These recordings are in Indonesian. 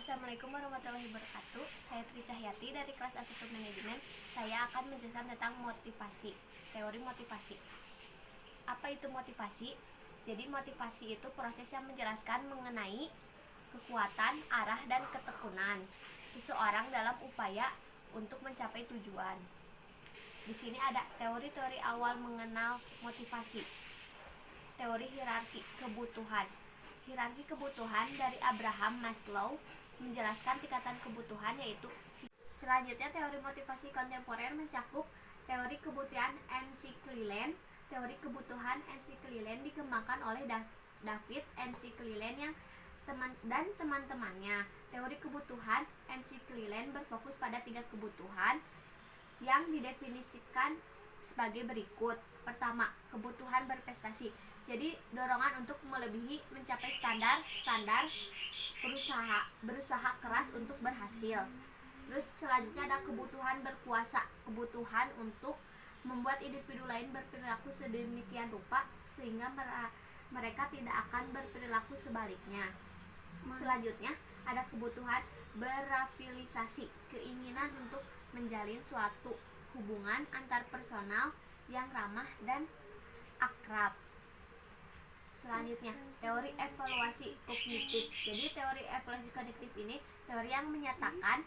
Assalamualaikum warahmatullahi wabarakatuh. Saya Tri Cahyati dari kelas A1 Manajemen. Saya akan menjelaskan tentang motivasi, teori motivasi. Apa itu motivasi? Jadi motivasi itu proses yang menjelaskan mengenai kekuatan, arah, dan ketekunan seseorang dalam upaya untuk mencapai tujuan. Di sini ada teori-teori awal mengenal motivasi. Teori hierarki kebutuhan. Hierarki kebutuhan dari Abraham Maslow menjelaskan tingkatan kebutuhan, yaitu selanjutnya teori motivasi kontemporer mencakup teori kebutuhan MC Cleland. Teori kebutuhan MC Cleland dikembangkan oleh David MC Cleland dan teman-temannya. Teori kebutuhan MC Cleland berfokus pada 3 kebutuhan yang didefinisikan sebagai berikut. Pertama, kebutuhan berprestasi. Jadi dorongan untuk melebihi, mencapai standar berusaha keras untuk berhasil. Terus selanjutnya ada kebutuhan berkuasa, kebutuhan untuk membuat individu lain berperilaku sedemikian rupa sehingga mereka tidak akan berperilaku sebaliknya. Selanjutnya ada kebutuhan berafiliasi, keinginan untuk menjalin suatu hubungan antar personal yang ramah dan akrab. Selanjutnya, teori evaluasi kognitif. Jadi teori evaluasi kognitif ini teori yang menyatakan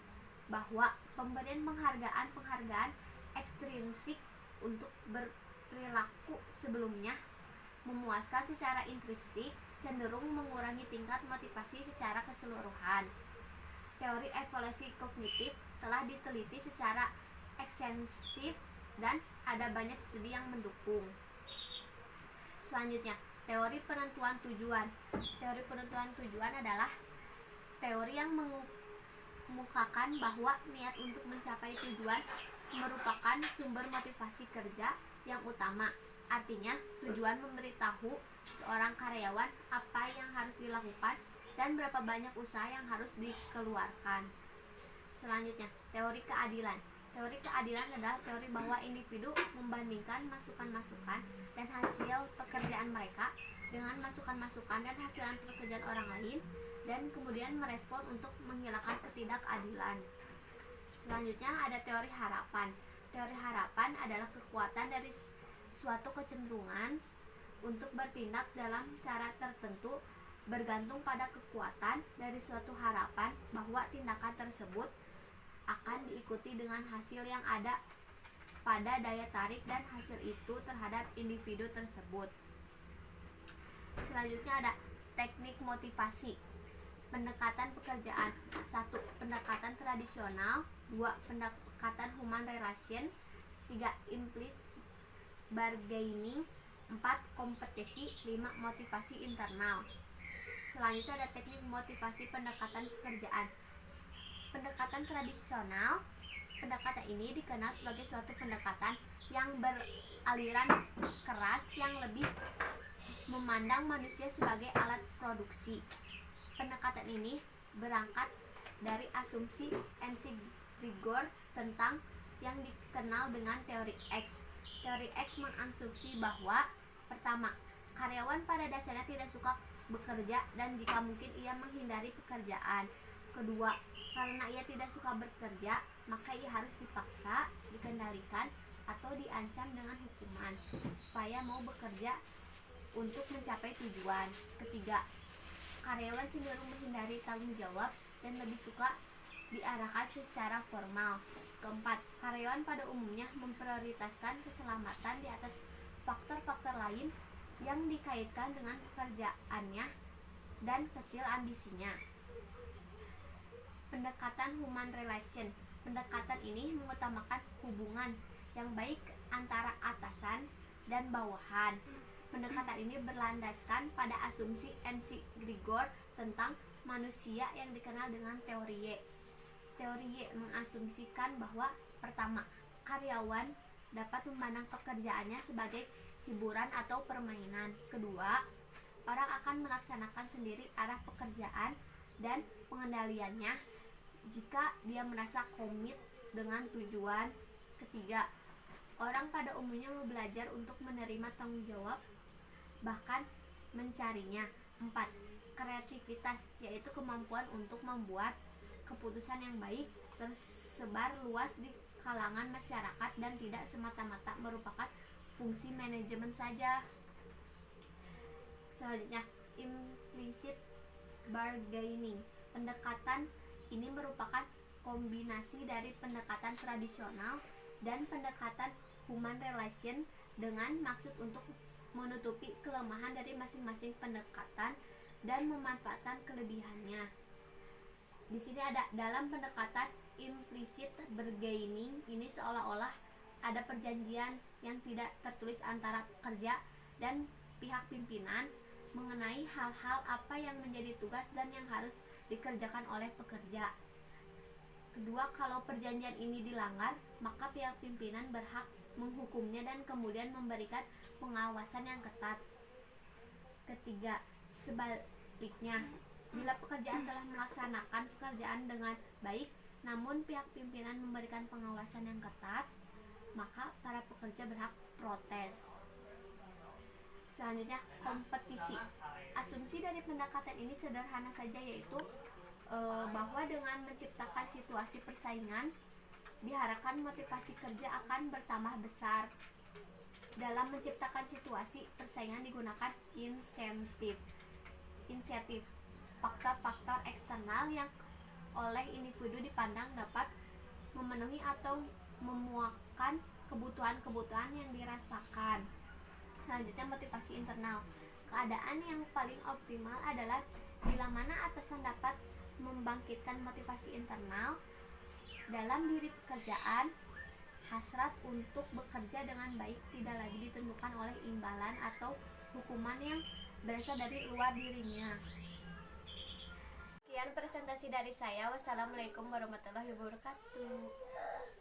bahwa pemberian penghargaan ekstrinsik untuk berperilaku sebelumnya memuaskan secara intrinsik cenderung mengurangi tingkat motivasi secara keseluruhan. Teori evaluasi kognitif telah diteliti secara ekstensif dan ada banyak studi yang mendukung. Selanjutnya, teori penentuan tujuan. Teori penentuan tujuan adalah teori yang mengemukakan bahwa niat untuk mencapai tujuan merupakan sumber motivasi kerja yang utama. Artinya, tujuan memberitahu seorang karyawan apa yang harus dilakukan dan berapa banyak usaha yang harus dikeluarkan. Selanjutnya, teori keadilan. Teori keadilan adalah teori bahwa individu membandingkan masukan-masukan dan hasil pekerjaan mereka dengan masukan-masukan dan hasil pekerjaan orang lain dan kemudian merespon untuk menghilangkan ketidakadilan. Selanjutnya ada teori harapan. Teori harapan adalah kekuatan dari suatu kecenderungan untuk bertindak dalam cara tertentu bergantung pada kekuatan dari suatu harapan bahwa tindakan tersebut akan diikuti dengan hasil yang ada pada daya tarik dan hasil itu terhadap individu tersebut. Selanjutnya ada teknik motivasi. Pendekatan pekerjaan. 1. Pendekatan tradisional. 2. Pendekatan human relation. 3. Implicit bargaining. 4. Kompetisi. 5. Motivasi internal. Selanjutnya ada teknik motivasi pendekatan pekerjaan. Pendekatan tradisional. Pendekatan ini dikenal sebagai suatu pendekatan yang beraliran keras yang lebih memandang manusia sebagai alat produksi. Pendekatan ini berangkat dari asumsi MC Grigor tentang yang dikenal dengan teori X. Teori X mengasumsi bahwa pertama, karyawan pada dasarnya tidak suka bekerja dan jika mungkin ia menghindari pekerjaan. Kedua, karena ia tidak suka bekerja, maka ia harus dipaksa, dikendalikan, atau diancam dengan hukuman supaya mau bekerja untuk mencapai tujuan. Ketiga, karyawan cenderung menghindari tanggung jawab dan lebih suka diarahkan secara formal. Keempat, karyawan pada umumnya memprioritaskan keselamatan di atas faktor-faktor lain yang dikaitkan dengan pekerjaannya dan kecil ambisinya. Pendekatan human relation. Pendekatan ini mengutamakan hubungan yang baik antara atasan dan bawahan. Pendekatan ini berlandaskan pada asumsi MC Grigor tentang manusia yang dikenal dengan teori Y. Teori Y mengasumsikan bahwa pertama, karyawan dapat memandang pekerjaannya sebagai hiburan atau permainan. Kedua, orang akan melaksanakan sendiri arah pekerjaan dan pengendaliannya jika dia merasa komit dengan tujuan. Ketiga, orang pada umumnya mau belajar untuk menerima tanggung jawab bahkan mencarinya. 4. Kreativitas, yaitu kemampuan untuk membuat keputusan yang baik, tersebar luas di kalangan masyarakat dan tidak semata-mata merupakan fungsi manajemen saja. Selanjutnya, implicit bargaining. Pendekatan ini merupakan kombinasi dari pendekatan tradisional dan pendekatan human relation dengan maksud untuk menutupi kelemahan dari masing-masing pendekatan dan memanfaatkan kelebihannya. Di sini ada dalam pendekatan implicit bargaining ini seolah-olah ada perjanjian yang tidak tertulis antara pekerja dan pihak pimpinan mengenai hal-hal apa yang menjadi tugas dan yang harus dikerjakan oleh pekerja. Kedua, kalau perjanjian ini dilanggar, maka pihak pimpinan berhak menghukumnya dan kemudian memberikan pengawasan yang ketat. Ketiga, sebaliknya, bila pekerjaan telah melaksanakan pekerjaan dengan baik, namun pihak pimpinan memberikan pengawasan yang ketat, maka para pekerja berhak protes. Selanjutnya, kompetisi. Asumsi dari pendekatan ini sederhana saja, yaitu bahwa dengan menciptakan situasi persaingan diharapkan motivasi kerja akan bertambah besar. Dalam menciptakan situasi persaingan digunakan insentif, faktor-faktor eksternal yang oleh individu dipandang dapat memenuhi atau memuaskan kebutuhan-kebutuhan yang dirasakan. Selanjutnya, motivasi internal. Keadaan yang paling optimal adalah bila mana atasan dapat membangkitkan motivasi internal dalam diri pekerjaan. Hasrat untuk bekerja dengan baik tidak lagi ditentukan oleh imbalan atau hukuman yang berasal dari luar dirinya. Sekian presentasi dari saya. Wassalamualaikum warahmatullahi wabarakatuh.